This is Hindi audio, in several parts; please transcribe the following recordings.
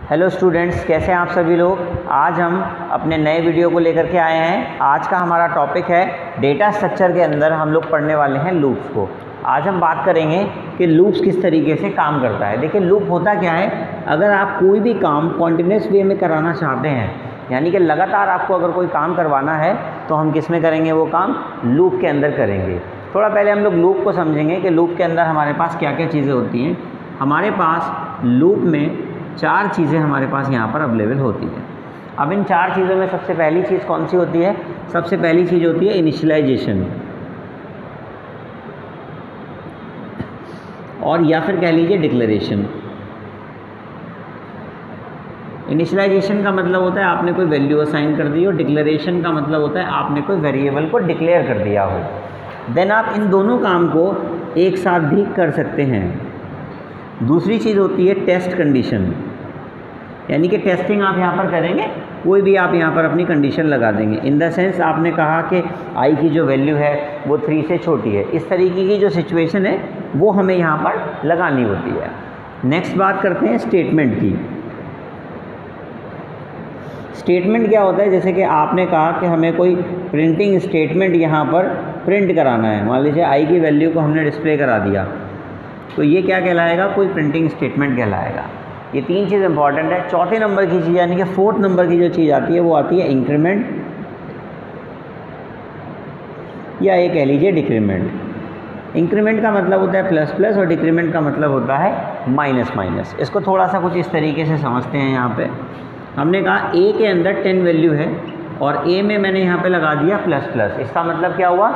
हेलो स्टूडेंट्स, कैसे हैं आप सभी लोग। आज हम अपने नए वीडियो को लेकर के आए हैं। आज का हमारा टॉपिक है डेटा स्ट्रक्चर के अंदर हम लोग पढ़ने वाले हैं लूप्स को। आज हम बात करेंगे कि लूप्स किस तरीके से काम करता है। देखिए, लूप होता क्या है, अगर आप कोई भी काम कॉन्टिन्यूस वे में कराना चाहते हैं, यानी कि लगातार आपको अगर कोई काम करवाना है तो हम किस में करेंगे, वो काम लूप के अंदर करेंगे। थोड़ा पहले हम लोग लूप को समझेंगे कि लूप के अंदर हमारे पास क्या क्या चीज़ें होती हैं। हमारे पास लूप में 4 चीज़ें हमारे पास यहाँ पर अवेलेबल होती है। अब इन 4 चीज़ों में सबसे पहली चीज़ कौन सी होती है? सबसे पहली चीज़ होती है इनिशियलाइजेशन, और या फिर कह लीजिए डिक्लेरेशन। इनिशियलाइजेशन का मतलब होता है आपने कोई वैल्यू असाइन कर दी हो, डिक्लेरेशन का मतलब होता है आपने कोई वेरिएबल को डिक्लेयर कर दिया हो। देन आप इन दोनों काम को एक साथ भी कर सकते हैं। दूसरी चीज़ होती है टेस्ट कंडीशन, यानी कि टेस्टिंग आप यहाँ पर करेंगे, कोई भी आप यहाँ पर अपनी कंडीशन लगा देंगे। इन द सेंस आपने कहा कि आई की जो वैल्यू है वो 3 से छोटी है, इस तरीके की जो सिचुएशन है वो हमें यहाँ पर लगानी होती है। नेक्स्ट बात करते हैं स्टेटमेंट की। स्टेटमेंट क्या होता है, जैसे कि आपने कहा कि हमें कोई प्रिंटिंग स्टेटमेंट यहाँ पर प्रिंट कराना है। मान लीजिए आई की वैल्यू को हमने डिस्प्ले करा दिया, तो ये क्या कहलाएगा, कोई प्रिंटिंग स्टेटमेंट कहलाएगा। ये 3 चीज़ इंपॉर्टेंट है। चौथे नंबर की चीज़ यानी कि 4th नंबर की जो चीज़ आती है वो आती है इंक्रीमेंट, या ये कह लीजिए डिक्रीमेंट। इंक्रीमेंट का मतलब होता है प्लस प्लस और डिक्रीमेंट का मतलब होता है माइनस माइनस। इसको थोड़ा सा कुछ इस तरीके से समझते हैं। यहाँ पे हमने कहा ए के अंदर 10 वैल्यू है और ए में मैंने यहाँ पे लगा दिया प्लस प्लस। इसका मतलब क्या हुआ,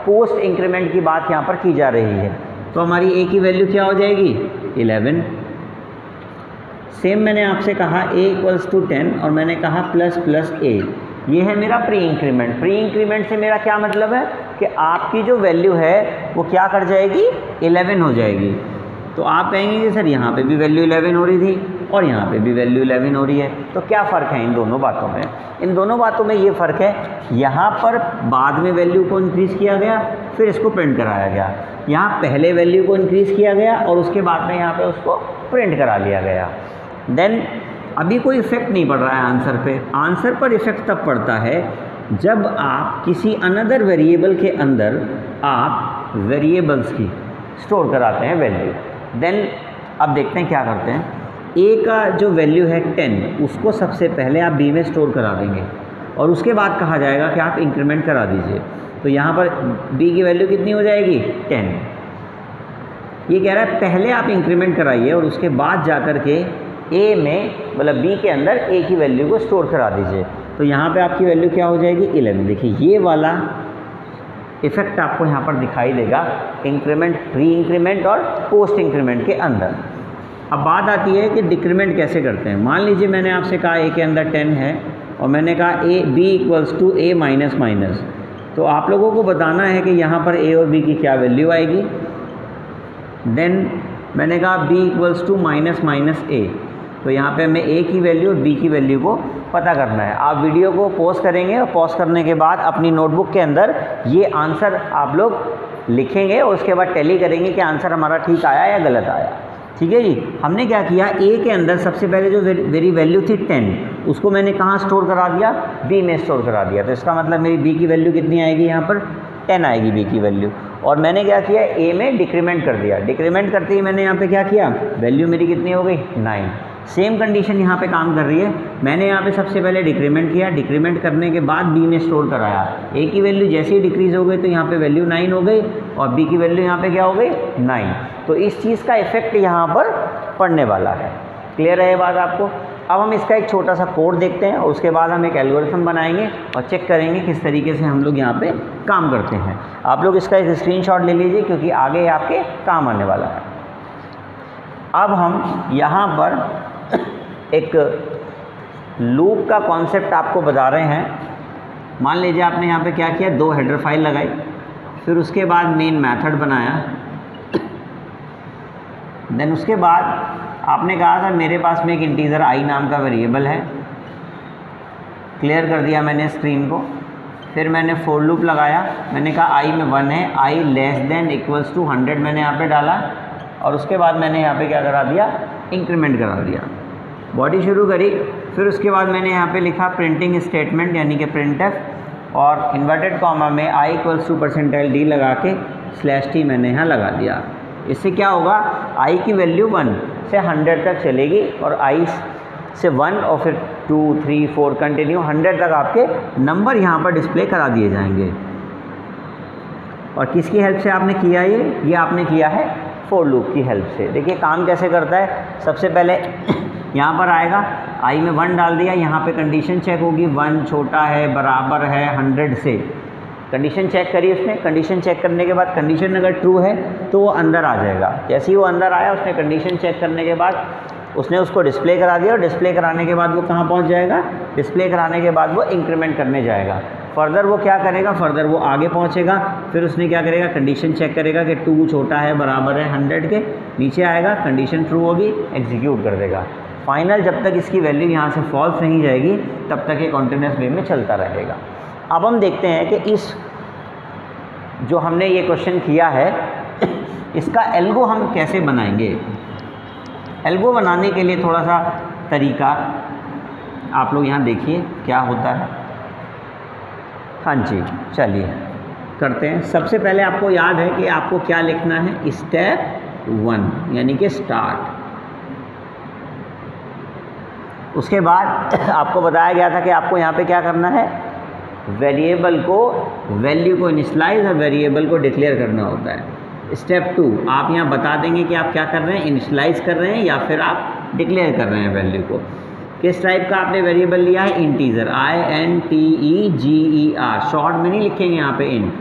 पोस्ट इंक्रीमेंट की बात यहाँ पर की जा रही है। तो हमारी ए की वैल्यू क्या हो जाएगी, 11। सेम मैंने आपसे कहा a = 10 और मैंने कहा प्लस प्लस a, ये है मेरा प्री इंक्रीमेंट। प्री इंक्रीमेंट से मेरा क्या मतलब है कि आपकी जो वैल्यू है वो क्या कर जाएगी, 11 हो जाएगी। तो आप कहेंगे कि सर यहाँ पे भी वैल्यू 11 हो रही थी और यहाँ पे भी वैल्यू 11 हो रही है, तो क्या फ़र्क है इन दोनों बातों में? इन दोनों बातों में ये फ़र्क है, यहाँ पर बाद में वैल्यू को इंक्रीज़ किया गया, फिर इसको प्रिंट कराया गया। यहाँ पहले वैल्यू को इंक्रीज़ किया गया और उसके बाद में यहाँ पे उसको प्रिंट करा लिया गया। देन अभी कोई इफ़ेक्ट नहीं पड़ रहा है आंसर पे। आंसर पर इफ़ेक्ट तब पड़ता है जब आप किसी अनदर वेरिएबल के अंदर आप वेरिएबल्स की स्टोर कराते हैं वैल्यू। देन अब देखते हैं क्या करते हैं। ए का जो वैल्यू है 10, उसको सबसे पहले आप बी में स्टोर करा देंगे और उसके बाद कहा जाएगा कि आप इंक्रीमेंट करा दीजिए। तो यहाँ पर बी की वैल्यू कितनी हो जाएगी, 10। ये कह रहा है पहले आप इंक्रीमेंट कराइए और उसके बाद जा कर के ए में, मतलब बी के अंदर ए की वैल्यू को स्टोर करा दीजिए। तो यहाँ पे आपकी वैल्यू क्या हो जाएगी, 11। देखिए ये वाला इफ़ेक्ट आपको यहाँ पर दिखाई देगा इंक्रीमेंट, प्री इंक्रीमेंट और पोस्ट इंक्रीमेंट के अंदर। अब बात आती है कि डिक्रीमेंट कैसे करते हैं। मान लीजिए मैंने आपसे कहा ए के अंदर 10 है और मैंने कहा b = a माइनस माइनस, तो आप लोगों को बताना है कि यहाँ पर a और b की क्या वैल्यू आएगी। देन मैंने कहा b = माइनस माइनस a, तो यहाँ पे हमें a की वैल्यू और b की वैल्यू को पता करना है। आप वीडियो को पॉज करेंगे और पॉज करने के बाद अपनी नोटबुक के अंदर ये आंसर आप लोग लिखेंगे और उसके बाद टैली करेंगे कि आंसर हमारा ठीक आया या गलत आया। ठीक है जी। हमने क्या किया, a के अंदर सबसे पहले जो मेरी वैल्यू थी 10, उसको मैंने कहाँ स्टोर करा दिया, b में स्टोर करा दिया। तो इसका मतलब मेरी b की वैल्यू कितनी आएगी, यहाँ पर 10 आएगी b की वैल्यू। और मैंने क्या किया, a में डिक्रीमेंट कर दिया। डिक्रीमेंट करते ही मैंने यहाँ पे क्या किया, वैल्यू मेरी कितनी हो गई, 9। सेम कंडीशन यहाँ पे काम कर रही है। मैंने यहाँ पे सबसे पहले डिक्रीमेंट किया, डिक्रीमेंट करने के बाद b में स्टोर कराया। a की वैल्यू जैसे ही डिक्रीज़ हो गई तो यहाँ पे वैल्यू 9 हो गई और b की वैल्यू यहाँ पे क्या हो गई, 9। तो इस चीज़ का इफ़ेक्ट यहाँ पर पड़ने वाला है। क्लियर है ये बात आपको? अब हम इसका एक छोटा सा कोड देखते हैं और उसके बाद हम एक एल्गोरिथम बनाएंगे और चेक करेंगे किस तरीके से हम लोग यहाँ पे काम करते हैं। आप लोग इसका एक स्क्रीनशॉट ले लीजिए क्योंकि आगे आपके काम आने वाला है। अब हम यहाँ पर एक लूप का कॉन्सेप्ट आपको बता रहे हैं। मान लीजिए आपने यहाँ पे क्या किया, 2 हेडर फाइल लगाई, फिर उसके बाद मेन मेथड बनाया। देन उसके बाद आपने कहा था मेरे पास में एक इंटीजर i नाम का वेरिएबल है। क्लियर कर दिया मैंने स्क्रीन को। फिर मैंने फॉर लूप लगाया, मैंने कहा i में 1 है, i <= 100 मैंने यहाँ पे डाला और उसके बाद मैंने यहाँ पे क्या करा दिया, इंक्रीमेंट करा दिया। बॉडी शुरू करी, फिर उसके बाद मैंने यहाँ पे लिखा प्रिंटिंग स्टेटमेंट यानी कि प्रिंटफ, और इन्वर्टेड कॉमा में i = %d लगा के /t मैंने यहाँ लगा दिया। इससे क्या होगा, i की वैल्यू 1 से 100 तक चलेगी और i से 1 और फिर 2 3 4 कंटिन्यू 100 तक आपके नंबर यहाँ पर डिस्प्ले करा दिए जाएंगे। और किसकी हेल्प से आपने किया ये आपने किया है फॉर लूप की हेल्प से। देखिए काम कैसे करता है, सबसे पहले यहाँ पर आएगा, i में 1 डाल दिया, यहाँ पे कंडीशन चेक होगी, 1 छोटा है बराबर है 100 से, कंडीशन चेक करी उसने। कंडीशन चेक करने के बाद कंडीशन अगर ट्रू है तो वो अंदर आ जाएगा। जैसे ही वो अंदर आया, उसने कंडीशन चेक करने के बाद उसने उसको डिस्प्ले करा दिया, और डिस्प्ले कराने के बाद वो कहाँ पहुँच जाएगा, डिस्प्ले कराने के बाद वो इंक्रीमेंट करने जाएगा। फर्दर वो क्या करेगा, फर्दर वो आगे पहुँचेगा, फिर उसने क्या करेगा, कंडीशन चेक करेगा कि 2 छोटा है बराबर है 100 के, नीचे आएगा, कंडीशन ट्रू होगी, एग्जीक्यूट कर देगा। फाइनल जब तक इसकी वैल्यू यहाँ से फॉल्स नहीं जाएगी तब तक ये कॉन्टिन्यूस वे में चलता रहेगा। अब हम देखते हैं कि इस जो हमने ये क्वेश्चन किया है इसका एल्गो हम कैसे बनाएंगे। एल्गो बनाने के लिए थोड़ा सा तरीका आप लोग यहाँ देखिए क्या होता है। हाँ जी, चलिए करते हैं। सबसे पहले आपको याद है कि आपको क्या लिखना है, स्टेप 1 यानी कि स्टार्ट। उसके बाद आपको बताया गया था कि आपको यहाँ पे क्या करना है, वेरिएबल को वैल्यू को इनिशियलाइज और वेरिएबल को डिक्लेयर करना होता है। स्टेप 2 आप यहाँ बता देंगे कि आप क्या कर रहे हैं, इनिशियलाइज कर रहे हैं या फिर आप डिक्लेयर कर रहे हैं वैल्यू को। किस टाइप का आपने वेरिएबल लिया है, इंटीजर, INTEGER, शॉर्ट में नहीं लिखेंगे यहाँ पे इन,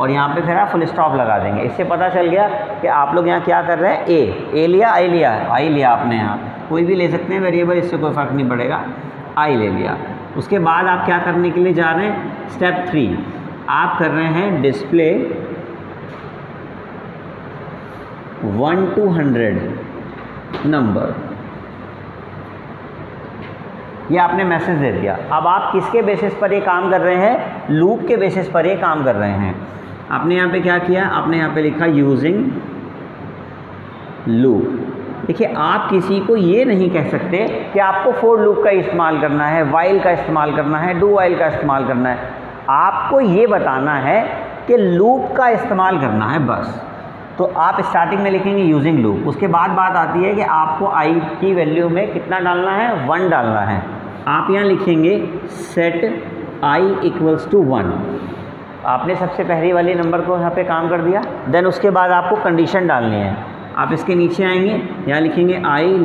और यहाँ पे फिर आप फुल स्टॉप लगा देंगे। इससे पता चल गया कि आप लोग यहाँ क्या कर रहे हैं, ए लिया, आई लिया, आई लिया आपने, यहाँ कोई भी ले सकते हैं वेरिएबल, इससे कोई फ़र्क नहीं पड़ेगा, आई ले लिया। उसके बाद आप क्या करने के लिए जा रहे हैं, स्टेप 3 आप कर रहे हैं डिस्प्ले 1 to 100 नंबर, ये आपने मैसेज दे दिया। अब आप किसके बेसिस पर ये काम कर रहे हैं, लूप के बेसिस पर ये काम कर रहे हैं। आपने यहाँ पे क्या किया, आपने यहाँ पे लिखा यूजिंग लूप। देखिए आप किसी को ये नहीं कह सकते कि आपको फॉर लूप का इस्तेमाल करना है, वाइल का इस्तेमाल करना है, डू वाइल का इस्तेमाल करना है। आपको ये बताना है कि लूप का इस्तेमाल करना है बस। तो आप स्टार्टिंग में लिखेंगे यूजिंग लूप, उसके बाद बात आती है कि आपको आई की वैल्यू में कितना डालना है, 1 डालना है। आप यहाँ लिखेंगे सेट i = 1। आपने सबसे पहली वाली नंबर को यहाँ पे काम कर दिया। देन उसके बाद आपको कंडीशन डालनी है। आप इसके नीचे आएंगे, यहाँ लिखेंगे i <=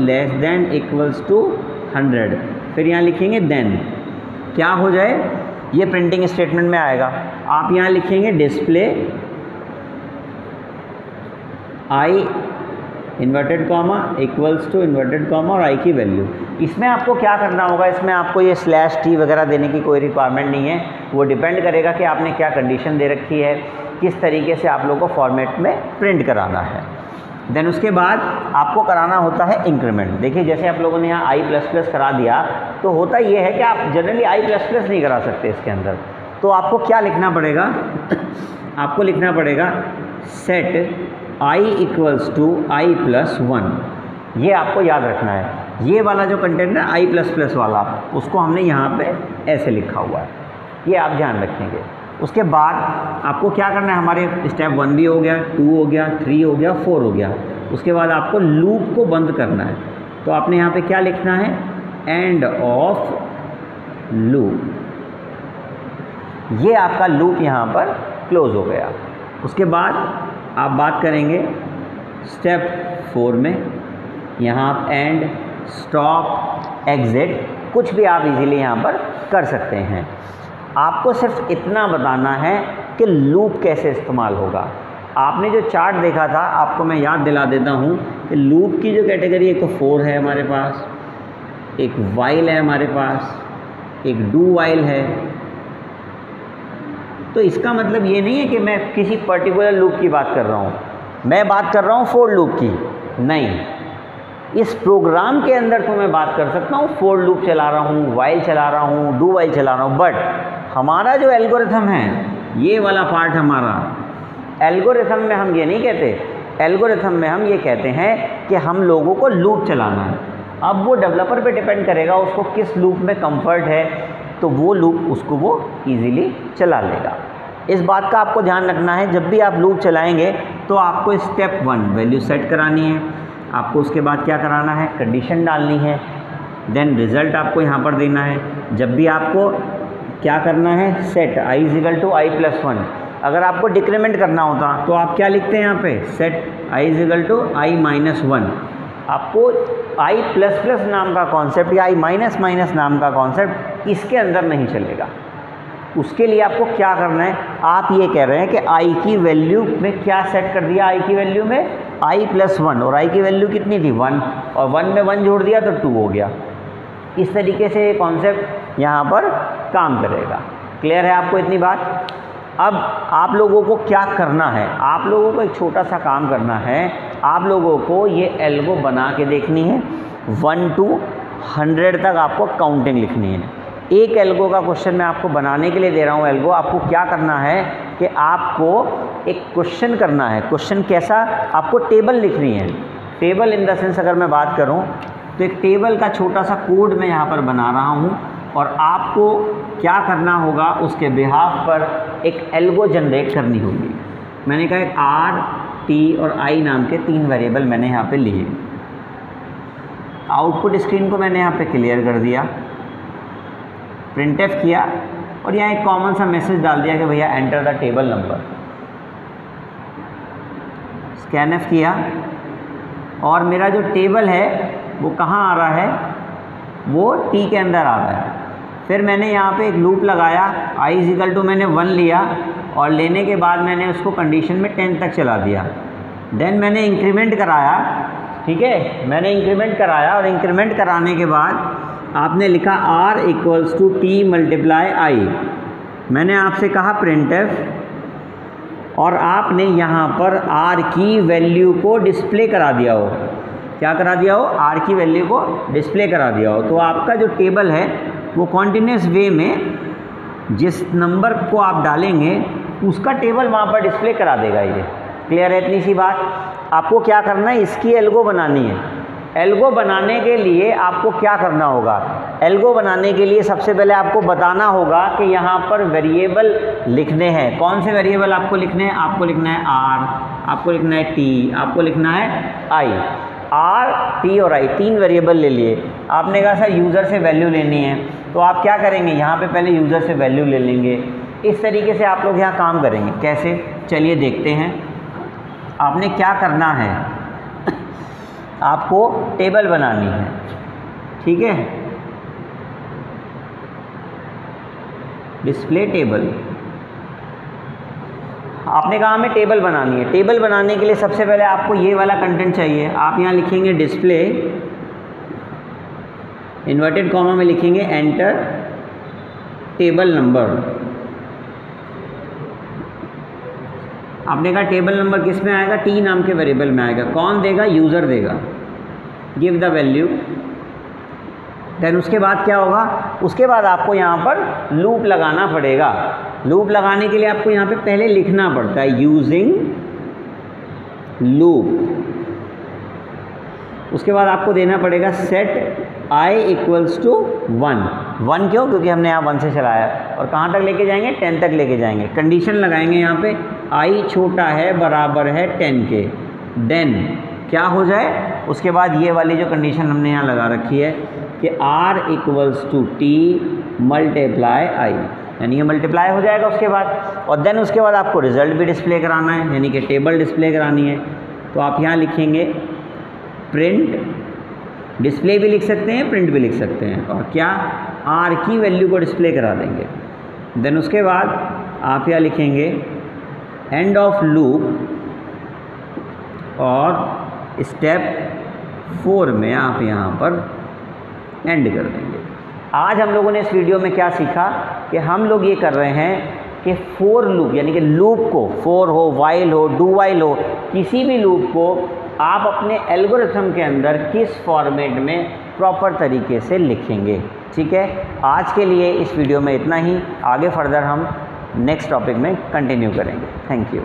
100, फिर यहाँ लिखेंगे देन क्या हो जाए, ये प्रिंटिंग स्टेटमेंट में आएगा। आप यहाँ लिखेंगे display i inverted comma = inverted comma और i की वैल्यू। इसमें आपको क्या करना होगा, इसमें आपको ये /t वगैरह देने की कोई रिक्वायरमेंट नहीं है, वो डिपेंड करेगा कि आपने क्या कंडीशन दे रखी है, किस तरीके से आप लोगों को फॉर्मेट में प्रिंट कराना है। देन उसके बाद आपको कराना होता है इंक्रीमेंट। देखिए जैसे आप लोगों ने यहाँ i++ करा दिया, तो होता ये है कि आप जनरली i++ नहीं करा सकते इसके अंदर। तो आपको क्या लिखना पड़ेगा आपको लिखना पड़ेगा सेट i = i+1। ये आपको याद रखना है। ये वाला जो कंटेंट है i++ वाला, उसको हमने यहाँ पे ऐसे लिखा हुआ है, ये आप ध्यान रखेंगे। उसके बाद आपको क्या करना है, हमारे स्टेप 1 भी हो गया, 2 हो गया, 3 हो गया, 4 हो गया। उसके बाद आपको लूप को बंद करना है। तो आपने यहाँ पे क्या लिखना है, एंड ऑफ लूप। ये आपका लूप यहाँ पर क्लोज हो गया। उसके बाद आप बात करेंगे स्टेप 4 में, यहाँ आप एंड, स्टॉप, एग्ज़िट कुछ भी आप इजीली यहाँ पर कर सकते हैं। आपको सिर्फ इतना बताना है कि लूप कैसे इस्तेमाल होगा। आपने जो चार्ट देखा था, आपको मैं याद दिला देता हूँ कि लूप की जो कैटेगरी, एक तो 4 है हमारे पास, एक वाइल है हमारे पास, एक डू वाइल है। तो इसका मतलब ये नहीं है कि मैं किसी पर्टिकुलर लूप की बात कर रहा हूँ, मैं बात कर रहा हूँ फॉर लूप की नहीं। इस प्रोग्राम के अंदर तो मैं बात कर सकता हूँ, फॉर लूप चला रहा हूँ, वाइल चला रहा हूँ, डू वाइल चला रहा हूँ, बट हमारा जो एल्गोरिथम है, ये वाला पार्ट हमारा एल्गोरिथम में हम ये नहीं कहते। एल्गोरिथम में हम ये कहते हैं कि हम लोगों को लूप चलाना है। अब वो डेवलपर पे डिपेंड करेगा उसको किस लूप में कंफर्ट है, तो वो लूप उसको वो इजीली चला लेगा। इस बात का आपको ध्यान रखना है, जब भी आप लूप चलाएंगे तो आपको स्टेप 1 वैल्यू सेट करानी है, आपको उसके बाद क्या कराना है, कंडीशन डालनी है, देन रिज़ल्ट आपको यहाँ पर देना है। जब भी आपको क्या करना है, सेट i = i+1। अगर आपको डिक्रीमेंट करना होता तो आप क्या लिखते हैं यहाँ पे, सेट i = i-1। आपको i++ नाम का कॉन्सेप्ट या i-, नाम का कॉन्सेप्ट इसके अंदर नहीं चलेगा। उसके लिए आपको क्या करना है, आप ये कह रहे हैं कि i की वैल्यू में क्या सेट कर दिया, i की वैल्यू में i+1, और i की वैल्यू कितनी थी 1, और 1 में 1 जोड़ दिया तो 2 हो गया। इस तरीके से ये कॉन्सेप्ट यहाँ पर काम करेगा। क्लियर है आपको इतनी बात? अब आप लोगों को क्या करना है, आप लोगों को एक छोटा सा काम करना है। आप लोगों को ये एल्गो बना के देखनी है, 1 to 100 तक आपको काउंटिंग लिखनी है। एक एल्गो का क्वेश्चन मैं आपको बनाने के लिए दे रहा हूँ। एल्गो आपको क्या करना है कि आपको एक क्वेश्चन करना है। क्वेश्चन कैसा, आपको टेबल लिखनी है। टेबल इन द सेंस अगर मैं बात करूँ तो एक टेबल का छोटा सा कोड मैं यहाँ पर बना रहा हूँ, और आपको क्या करना होगा, उसके बिहाफ पर एक एल्गो जनरेट करनी होगी। मैंने कहा R, T और I नाम के 3 वेरिएबल मैंने यहाँ पे लिए। आउटपुट स्क्रीन को मैंने यहाँ पे क्लियर कर दिया, प्रिंटफ किया, और यहाँ एक कॉमन सा मैसेज डाल दिया कि भैया enter the table number. Scanf किया, और मेरा जो टेबल है वो कहाँ आ रहा है, वो T के अंदर आ रहा है। फिर मैंने यहाँ पे एक लूप लगाया, i = मैंने 1 लिया, और लेने के बाद मैंने उसको कंडीशन में 10 तक चला दिया। देन मैंने इंक्रीमेंट कराया, ठीक है, मैंने इंक्रीमेंट कराया, और इंक्रीमेंट कराने के बाद आपने लिखा R = T × I। मैंने आपसे कहा प्रिंटफ, और आपने यहाँ पर R की वैल्यू को डिस्प्ले करा दिया हो। क्या करा दिया हो, R की वैल्यू को डिस्प्ले करा दिया हो। तो आपका जो टेबल है वो कॉन्टिन्यूस वे में जिस नंबर को आप डालेंगे उसका टेबल वहाँ पर डिस्प्ले करा देगा ये। क्लियर है इतनी सी बात? आपको क्या करना है, इसकी एल्गो बनानी है। एल्गो बनाने के लिए आपको क्या करना होगा, एल्गो बनाने के लिए सबसे पहले आपको बताना होगा कि यहाँ पर वेरिएबल लिखने हैं। कौन से वेरिएबल आपको लिखने हैं? आपको लिखना है R, आपको लिखना है T, आपको लिखना है I। R, T और I 3 वेरिएबल ले लिए। आपने कहा सर यूज़र से वैल्यू लेनी है, तो आप क्या करेंगे, यहाँ पे पहले यूज़र से वैल्यू ले लेंगे। इस तरीके से आप लोग यहाँ काम करेंगे। कैसे, चलिए देखते हैं। आपने क्या करना है, आपको टेबल बनानी है, ठीक है, डिस्प्ले टेबल। आपने कहा हमें टेबल बनानी है। टेबल बनाने के लिए सबसे पहले आपको ये वाला कंटेंट चाहिए। आप यहाँ लिखेंगे डिस्प्ले, इन्वर्टेड कॉमा में लिखेंगे एंटर टेबल नंबर। आपने कहा टेबल नंबर किस में आएगा, T नाम के वेरिएबल में आएगा। कौन देगा, यूज़र देगा। Give the value. देन उसके बाद क्या होगा, उसके बाद आपको यहाँ पर लूप लगाना पड़ेगा। लूप लगाने के लिए आपको यहाँ पे पहले लिखना पड़ता है यूजिंग लूप। उसके बाद आपको देना पड़ेगा सेट i = 1। क्यों, क्योंकि हमने यहाँ 1 से चलाया, और कहाँ तक लेके जाएंगे, 10 तक लेके जाएंगे। कंडीशन लगाएंगे यहाँ पे i छोटा है बराबर है 10 के, देन क्या हो जाए, उसके बाद ये वाली जो कंडीशन हमने यहाँ लगा रखी है कि R = T × I, यानी ये मल्टीप्लाई हो जाएगा उसके बाद। और देन उसके बाद आपको रिज़ल्ट भी डिस्प्ले कराना है, यानी कि टेबल डिस्प्ले करानी है। तो आप यहाँ लिखेंगे प्रिंट, डिस्प्ले भी लिख सकते हैं, प्रिंट भी लिख सकते हैं, और क्या, R की वैल्यू को डिस्प्ले करा देंगे। देन उसके बाद आप यहाँ लिखेंगे एंड ऑफ लूप, और स्टेप 4 में आप यहाँ पर एंड कर देंगे। आज हम लोगों ने इस वीडियो में क्या सीखा कि हम लोग ये कर रहे हैं कि फॉर लूप, यानी कि लूप को, फॉर हो, वाइल हो, डू वाइल हो, किसी भी लूप को आप अपने एल्गोरिथम के अंदर किस फॉर्मेट में प्रॉपर तरीके से लिखेंगे। ठीक है, आज के लिए इस वीडियो में इतना ही। आगे फर्दर हम नेक्स्ट टॉपिक में कंटिन्यू करेंगे। Thank you.